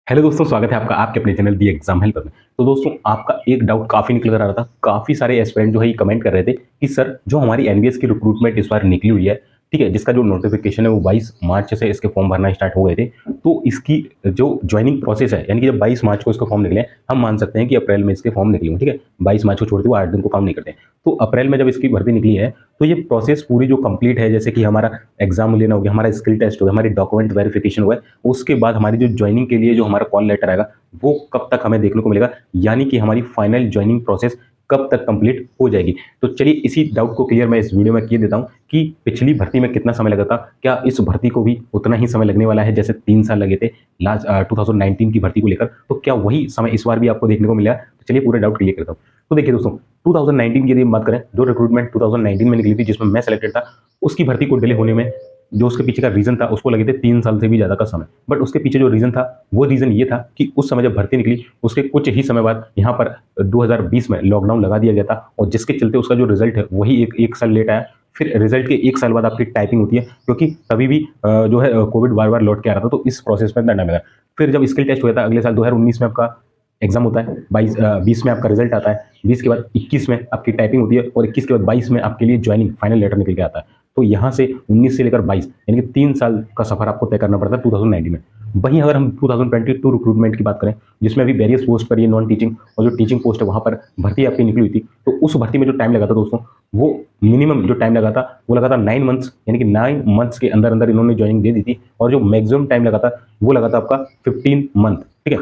Hello दोस्तों, स्वागत है आपका आपके अपने चैनल दी एग्जाम हेल्पर में। तो दोस्तों, आपका एक डाउट काफ़ी निकल कर आ रहा था। काफ़ी सारे एस्पिरेंट जो है ये कमेंट कर रहे थे कि सर, जो हमारी एनबीएस की रिक्रूटमेंट इस बार निकली हुई है, ठीक है, जिसका जो नोटिफिकेशन है वो 22 मार्च से इसके फॉर्म भरना स्टार्ट हो गए थे। तो इसकी जो ज्वाइनिंग प्रोसेस है, यानी कि जब 22 मार्च को इसके फॉर्म निकले, हम मान सकते हैं कि अप्रैल में इसके फॉर्म निकले हों, ठीक है। 22 मार्च को छोड़ते हुए 8 दिन को काम नहीं करते। तो अप्रैल में जब इसकी भर्ती निकली है, तो ये प्रोसेस पूरी जो कंप्लीट है, जैसे कि हमारा एग्जाम लेना हो गया, हमारा स्किल टेस्ट हो गया, हमारी डॉक्यूमेंट वेरिफिकेशन हुआ है, उसके बाद हमारी जो ज्वाइनिंग के लिए जो हमारा कॉल लेटर आएगा, वो कब तक हमें देखने को मिलेगा, यानी कि हमारी फाइनल ज्वाइनिंग प्रोसेस कब तक कंप्लीट हो जाएगी। तो चलिए इसी डाउट को क्लियर मैं इस वीडियो में किए देता हूं कि पिछली भर्ती में कितना समय लगा था, क्या इस भर्ती को भी उतना ही समय लगने वाला है जैसे 3 साल लगे थे लास्ट 2019 की भर्ती को लेकर, तो क्या वही समय इस बार भी आपको देखने को मिला। तो चलिए पूरे डाउट क्लियर करता हूं। तो देखिए दोस्तों, 2019 की यदि हम बात करें, जो रिक्रूटमेंट 2019 में निकली थी जिसमें मैं सेलेक्टेड था, उसकी भर्ती को डिले होने में जो उसके पीछे का रीजन था, उसको लगे थे 3 साल से भी ज्यादा का समय। बट उसके पीछे जो रीजन था, वो रीजन ये था कि उस समय जब भर्ती निकली, उसके कुछ ही समय बाद यहाँ पर 2020 में लॉकडाउन लगा दिया गया था, और जिसके चलते उसका जो रिजल्ट है वही एक साल लेट आया। फिर रिजल्ट के 1 साल बाद आपकी टाइपिंग होती है, क्योंकि तभी भी जो है कोविड बार बार लौट के आ रहा था, तो इस प्रोसेस में इतना टाइम लगा। फिर जब स्किल टेस्ट हुआ था अगले साल 2019 में, आपका एग्जाम होता है, 20 में आपका रिजल्ट आता है, 20 के बाद 21 में आपकी टाइपिंग होती है, और 21 के बाद 22 में आपके लिए ज्वाइनिंग फाइनल लेटर निकल के आता है। तो यहाँ से 19 से लेकर 22, यानी कि 3 साल का सफर आपको तय करना पड़ता है 2019 में। वहीं अगर हम 2022 रिक्रूटमेंट की बात करें, जिसमें अभी वेरियस पोस्ट पर ये नॉन टीचिंग और जो टीचिंग पोस्ट है वहाँ पर भर्ती आपकी निकली हुई थी, तो उस भर्ती में जो टाइम लगा था दोस्तों, वो मिनिमम जो टाइम लगा था वो लगा था 9 मंथ्स, यानी कि 9 मंथ्स के अंदर अंदर इन्होंने ज्वाइनिंग दे दी थी। और जो मैक्सिमम टाइम लगा था वो लगा था आपका 15 मंथ, ठीक है।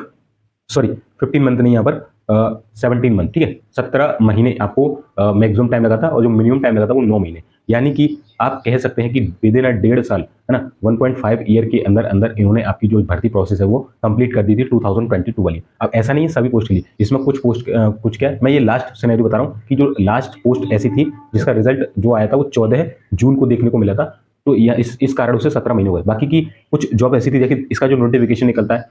सॉरी, 15 मंथ नहीं, यहाँ पर 17 मंथ, ठीक है। 17 महीने आपको मैक्सिमम टाइम लगा था, और जो मिनिमम टाइम लगा था वो 9 महीने। यानी कि आप कह सकते हैं कि विदिन अ 1.5 साल, है ना, 1.5 ईयर के अंदर अंदर इन्होंने आपकी जो भर्ती प्रोसेस है वो कंप्लीट कर दी थी 2022 वाली। अब ऐसा नहीं है सभी पोस्ट के लिए, इसमें कुछ पोस्ट कुछ क्या है, मैं ये लास्ट सिनेरियो बता रहा हूँ कि जो लास्ट पोस्ट ऐसी थी जिसका रिजल्ट जो आया था वो 14 जून को देखने को मिला था। तो यह इस कारण उसे 17 महीने हुए। बाकी की कुछ जॉब ऐसी थी, देखिए इसका जो नोटिफिकेशन निकलता है,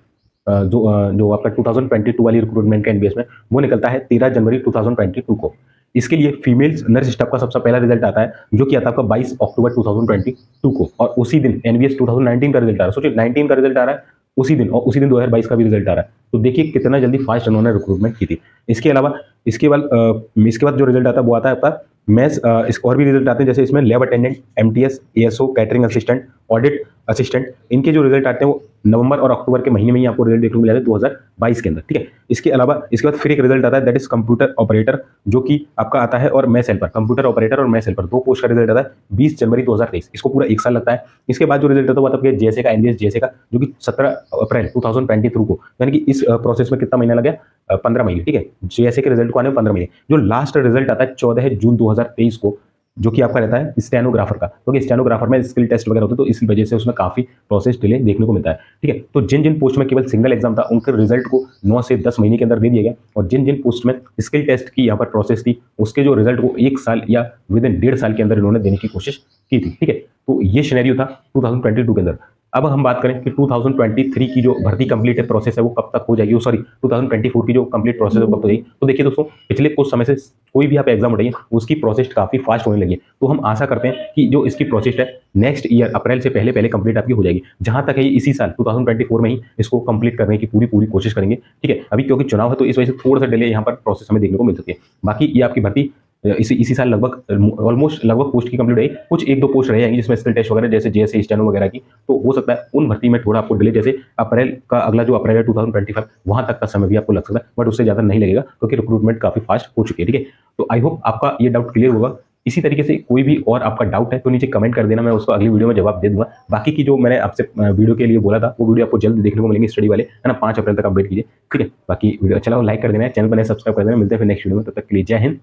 जो आपका 2022 वाली रिक्रूटमेंट का एनबीएस में, वो निकलता है 13 जनवरी 2022 को। इसके लिए फीमेल नर्स स्टाफ का सबसे पहला रिजल्ट आता है, जो कि आता है आपका 22 अक्टूबर 2022 को, और उसी दिन एनबीएस 2019 का रिजल्ट आ रहा है। सोचिए, 19 का रिजल्ट आ रहा है उसी दिन, और उसी दिन 2022 का भी रिजल्ट आ रहा है। तो देखिए कितना जल्दी फास्ट उन्होंने रिक्रूटमेंट की थी। इसके अलावा इसके बाद जो रिजल्ट आता है वो आता है आपका मैथ्स। और भी रिजल्ट आते हैं, जैसे इसमें lab attendant, MTS, ASO, catering assistant, audit assistant, इनके जो रिजल्ट आते हैं वो नवंबर और अक्टूबर के महीने में ही आपको रिजल्ट देखने को मिला है 2022 के अंदर, ठीक है। इसके अलावा इसके बाद फिर एक रिजल्ट आता है, दैट इज कंप्यूटर ऑपरेटर, जो कि आपका आता है, और मैथ्स हेल्पर, कंप्यूटर ऑपरेटर और मैथ्स हेल्पर, दो पोस्ट का रिजल्ट आता है 20 जनवरी 2023। इसको पूरा 1 साल लगता है। इसके बाद जो रिजल्ट आता है वो आता है जेएसए का, एनडीएस जेएसए का, जो कि 17 अप्रैल 2023 को, यानी कि इस प्रोसेस में कितना महीना लगा, 15 महीने, ठीक है। जेएसए के रिजल्ट को आने में 15 महीने। जो लास्ट रिजल्ट आता है 14 जून 2023 को, जो कि आपका रहता है स्टेनोग्राफर का, क्योंकि स्टेनोग्राफर में स्किल टेस्ट वगैरह होते हैं, तो इस वजह से उसमें काफी प्रोसेस डिले देखने को मिलता है, ठीक है। तो जिन जिन पोस्ट में केवल सिंगल एग्जाम था, उनके रिजल्ट को 9 से 10 महीने के अंदर दे दिया गया, और जिन जिन पोस्ट में स्किल टेस्ट की यहाँ पर प्रोसेस थी, उसके जो रिजल्ट को 1 साल या विद इन 1.5 साल के अंदर इन्होंने देने की कोशिश की थी, ठीक है। तो ये सिनेरियो था 2022 के अंदर। अब हम बात करें कि 2023 की जो भर्ती कंप्लीट है प्रोसेस है वो कब तक हो जाएगी, सॉरी 2024 की जो कंप्लीट प्रोसेस है वो कब तक हो जाएगी। तो देखिए दोस्तों, पिछले कुछ समय से कोई भी आप एग्जाम उठाइए, उसकी प्रोसेस काफी फास्ट होने लगी है। तो हम आशा करते हैं कि जो इसकी प्रोसेस है नेक्स्ट ईयर अप्रैल से पहले पहले कंप्लीट आपकी हो जाएगी। जहां तक है ये इसी साल 2024 में ही इसको कंप्लीट करने की पूरी पूरी कोशिश करेंगे, ठीक है। अभी क्योंकि चुनाव है, तो इस वजह से थोड़ा सा डिले यहाँ पर प्रोसेस हमें देखने को मिल सकती है। बाकी ये आपकी भर्ती इसी साल लगभग ऑलमोस्ट लगभग पोस्ट की कंप्लीट है। कुछ एक दो पोस्ट रह जाएंगी जिसमें स्किल टेस्ट वगैरह, जैसे जेएसए स्टेनो वगैरह की, तो हो सकता है उन भर्ती में थोड़ा आपको डिले, जैसे अप्रैल का अगला जो अप्रैल है 2025, वहां तक का समय भी आपको लग सकता है, बट उससे ज्यादा नहीं लगेगा, क्योंकि रिक्रूटमेंट काफी फास्ट हो चुकी है, ठीक है। तो आई होप आपका ये डाउट क्लियर होगा। इसी तरीके से कोई भी और आपका डाउट है तो नीचे कमेंट कर देना, मैं उसको अगली वीडियो में जवाब दे दूंगा। बाकी की जो मैंने आपसे वीडियो के लिए बोला था, वो वीडियो आपको जल्द देखने को मिलेंगे, स्टडी वाले, है ना। 5 अप्रैल तक अपडेट कीजिए, ठीक है। बाकी वीडियो अच्छा लगा लाइक कर देना है, चैनल पर नए सब्सक्राइब कर देना। मिलते हैं फिर नेक्स्ट वीडियो में, तब तक के लिए जय हिंद,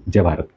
जय भारत।